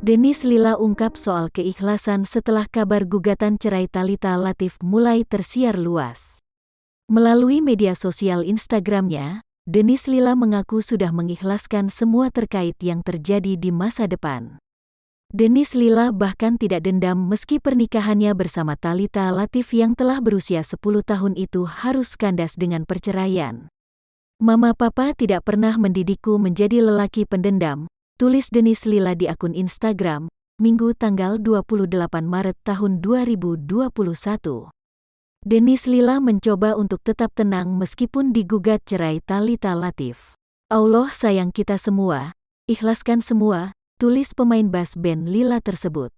Dennis Lila ungkap soal keikhlasan setelah kabar gugatan cerai Thalita Latief mulai tersiar luas. Melalui media sosial Instagramnya, Dennis Lila mengaku sudah mengikhlaskan semua terkait yang terjadi di masa depan. Dennis Lila bahkan tidak dendam meski pernikahannya bersama Thalita Latief yang telah berusia 10 tahun itu harus kandas dengan perceraian. "Mama papa tidak pernah mendidikku menjadi lelaki pendendam," tulis Dennis Lila di akun Instagram, Minggu tanggal 28 Maret tahun 2021. Dennis Lila mencoba untuk tetap tenang meskipun digugat cerai Thalita Latief. "Allah sayang kita semua, ikhlaskan semua," tulis pemain bass band Lila tersebut.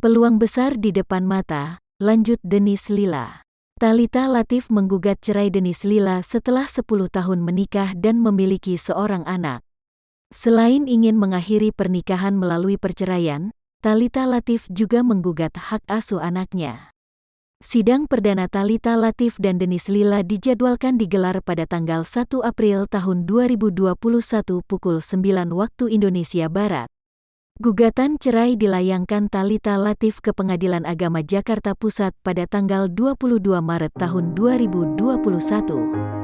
"Peluang besar di depan mata," lanjut Dennis Lila. Thalita Latief menggugat cerai Dennis Lila setelah 10 tahun menikah dan memiliki seorang anak. Selain ingin mengakhiri pernikahan melalui perceraian, Thalita Latief juga menggugat hak asuh anaknya. Sidang perdana Thalita Latief dan Dennis Lila dijadwalkan digelar pada tanggal 1 April tahun 2021 pukul 9 waktu Indonesia Barat. Gugatan cerai dilayangkan Thalita Latief ke Pengadilan Agama Jakarta Pusat pada tanggal 22 Maret tahun 2021.